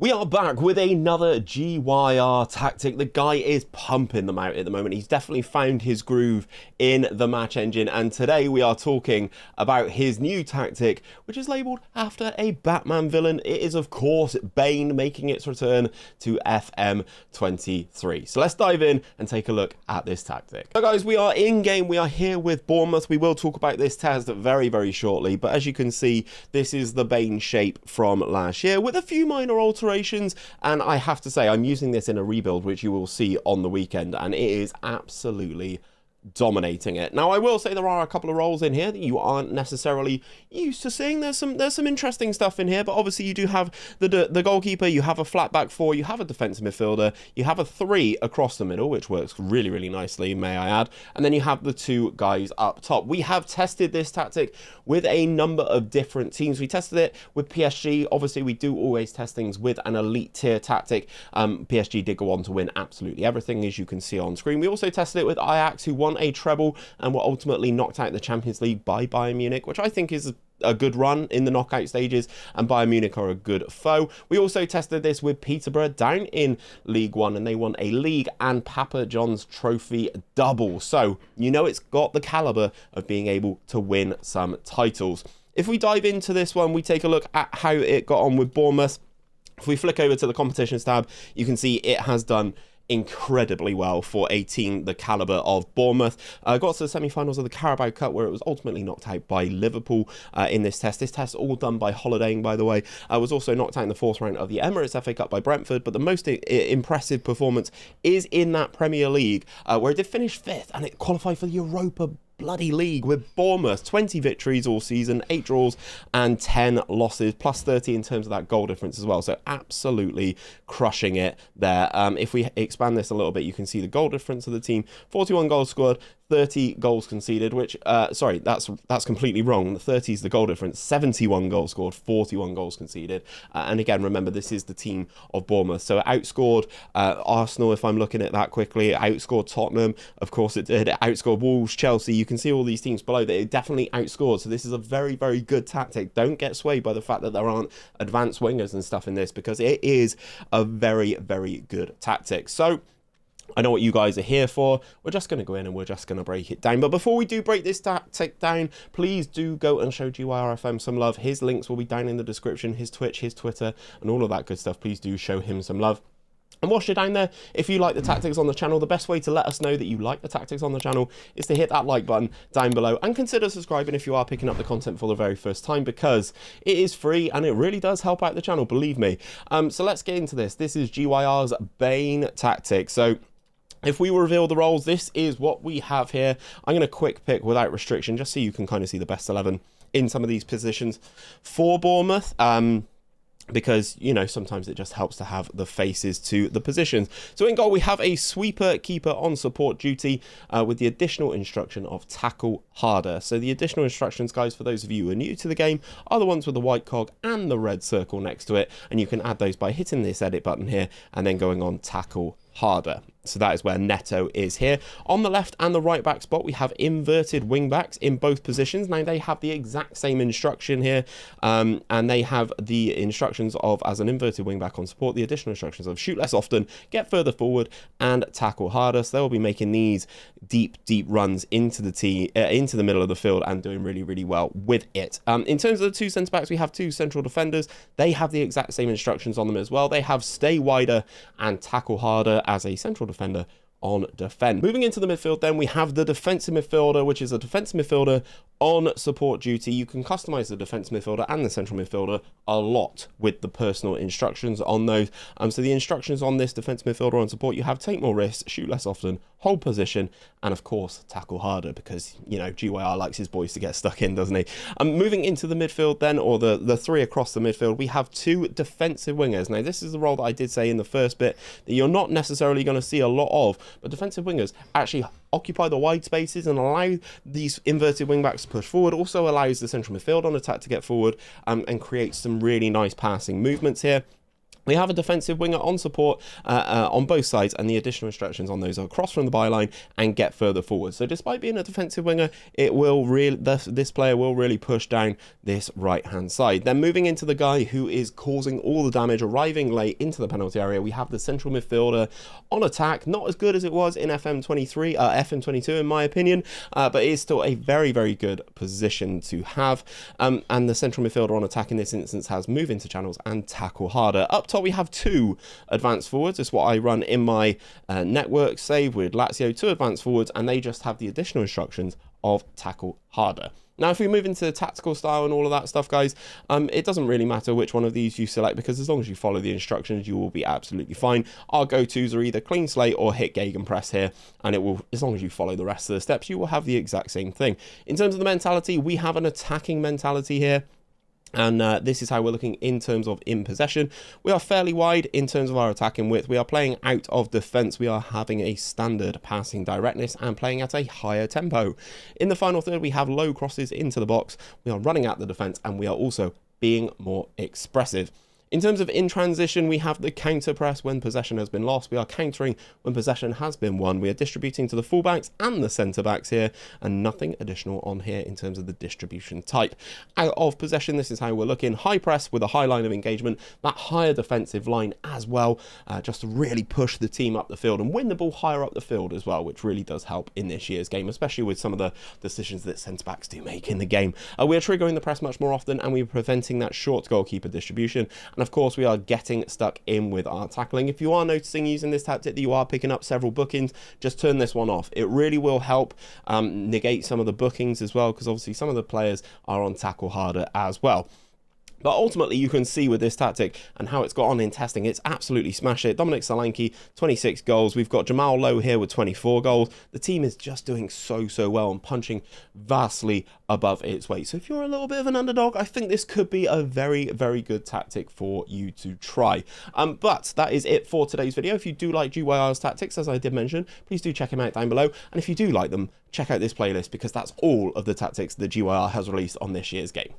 We are back with another GYR tactic. The guy is pumping them out at the moment. He's definitely found his groove in the match engine. And today we are talking about his new tactic, which is labelled after a Batman villain. It is, of course, Bane making its return to FM23. So let's dive in and take a look at this tactic. So guys, we are in game. We are here with Bournemouth. We will talk about this test very, very shortly. But as you can see, this is the Bane shape from last year with a few minor alterations. And I have to say, I'm using this in a rebuild, which you will see on the weekend, and it is absolutely dominating it. Now, I will say there are a couple of roles in here that you aren't necessarily used to seeing. There's some interesting stuff in here, but obviously you do have the goalkeeper, you have a flat back four, you have a defensive midfielder, you have a three across the middle, which works really, really nicely, may I add, and then you have the two guys up top. We have tested this tactic with a number of different teams. We tested it with PSG. Obviously, we do always test things with an elite tier tactic. PSG did go on to win absolutely everything, as you can see on screen. We also tested it with Ajax, who won a treble and were ultimately knocked out of the Champions League by Bayern Munich, which I think is a good run in the knockout stages, and Bayern Munich are a good foe. We also tested this with Peterborough down in League One, and they won a league and Papa John's trophy double. So you know it's got the caliber of being able to win some titles. If we dive into this one, we take a look at how it got on with Bournemouth. If we flick over to the competitions tab, you can see it has done incredibly well for a team the caliber of Bournemouth. Got to the semi-finals of the Carabao Cup, where it was ultimately knocked out by Liverpool in this test. This test all done by holidaying, by the way. Was also knocked out in the fourth round of the Emirates FA Cup by Brentford, but the most impressive performance is in that Premier League, where it did finish fifth and it qualified for the Europa bloody league with Bournemouth. 20 victories all season, 8 draws and 10 losses, plus 30 in terms of that goal difference as well. So absolutely crushing it there. If we expand this a little bit, you can see the goal difference of the team. 41 goals scored, 30 goals conceded, which, sorry, that's completely wrong. The 30 is the goal difference. 71 goals scored, 41 goals conceded. And again, remember, this is the team of Bournemouth. So it outscored Arsenal, if I'm looking at that quickly. It outscored Tottenham. Of course it did. It outscored Wolves, Chelsea. You can see all these teams below that it definitely outscored. So this is a very, very good tactic. Don't get swayed by the fact that there aren't advanced wingers and stuff in this, because it is a very, very good tactic. So I know what you guys are here for. We're just going to go in and we're just going to break it down. But before we do break this tactic down, please do go and show GYRFM some love. His links will be down in the description, his Twitch, his Twitter, and all of that good stuff. Please do show him some love. And whilst you're down there, if you like the tactics on the channel, the best way to let us know that you like the tactics on the channel is to hit that like button down below, and consider subscribing if you are picking up the content for the very first time, because it is free and it really does help out the channel, believe me. So let's get into this. This is GYR's Bane tactic. So if we reveal the roles, this is what we have here. I'm going to quick pick without restriction, just so you can kind of see the best 11 in some of these positions for Bournemouth. Because, you know, sometimes it just helps to have the faces to the positions. So in goal, we have a sweeper keeper on support duty with the additional instruction of tackle harder. So the additional instructions, guys, for those of you who are new to the game, are the ones with the white cog and the red circle next to it. And you can add those by hitting this edit button here and then going on tackle harder. So that is where Neto is here. On the left and the right back spot, we have inverted wing backs in both positions. Now they have the exact same instruction here, and they have the instructions of, as an inverted wing back on support, the additional instructions of shoot less often, get further forward, and tackle harder. So they'll be making these deep runs into the middle of the field and doing really, really well with it. In terms of the two centre backs, we have two central defenders. They have the exact same instructions on them as well. They have stay wider and tackle harder as a central defender on defend. Moving into the midfield, then we have the defensive midfielder, which is a defensive midfielder on support duty. You can customize the defensive midfielder and the central midfielder a lot with the personal instructions on those. So the instructions on this defensive midfielder on support, you have take more risks, shoot less often, hold position, and of course tackle harder, because, you know, GYR likes his boys to get stuck in, doesn't he? Moving into the midfield then, or the three across the midfield, we have two defensive wingers. Now this is the role that I did say in the first bit that you're not necessarily going to see a lot of, but defensive wingers actually occupy the wide spaces and allow these inverted wing backs to push forward. Also allows the central midfield on attack to get forward and create some really nice passing movements here. We have a defensive winger on support on both sides, and the additional instructions on those are cross from the byline and get further forward. So despite being a defensive winger, it will really this player will really push down this right hand side. Then moving into the guy who is causing all the damage, arriving late into the penalty area, we have the central midfielder on attack. Not as good as it was in FM23, FM22 in my opinion, but it is still a very, very good position to have. And the central midfielder on attack in this instance has move into channels and tackle harder. Up top we have 2 advanced forwards. It's what I run in my network save with 𝘼𝙗𝙤𝙪, 2 advanced forwards, and they just have the additional instructions of tackle harder. Now, if we move into the tactical style and all of that stuff, guys, it doesn't really matter which one of these you select, because as long as you follow the instructions, you will be absolutely fine. Our go-tos are either clean slate or hit gegenpress here, and it will, as long as you follow the rest of the steps, you will have the exact same thing. In terms of the mentality, we have an attacking mentality here. And this is how we're looking in terms of in possession. We are fairly wide in terms of our attacking width. We are playing out of defence. We are having a standard passing directness and playing at a higher tempo. In the final third, we have low crosses into the box. We are running at the defence, and we are also being more expressive. In terms of in transition, we have the counter press when possession has been lost. We are countering when possession has been won. We are distributing to the fullbacks and the centre backs here, and nothing additional on here in terms of the distribution type. Out of possession, this is how we're looking. High press with a high line of engagement, that higher defensive line as well, just to really push the team up the field and win the ball higher up the field as well, which really does help in this year's game, especially with some of the decisions that centre backs do make in the game. We are triggering the press much more often, and we are preventing that short goalkeeper distribution. And of course, we are getting stuck in with our tackling. If you are noticing using this tactic that you are picking up several bookings, just turn this one off. It really will help negate some of the bookings as well, because obviously some of the players are on tackle harder as well. But ultimately, you can see with this tactic and how it's got on in testing, it's absolutely smashed it. Dominic Solanke, 26 goals. We've got Jamal Lowe here with 24 goals. The team is just doing so well and punching vastly above its weight. So if you're a little bit of an underdog, I think this could be a very, very good tactic for you to try. But that is it for today's video. If you do like GYR's tactics, as I did mention, please do check him out down below. And if you do like them, check out this playlist, because that's all of the tactics that GYR has released on this year's game.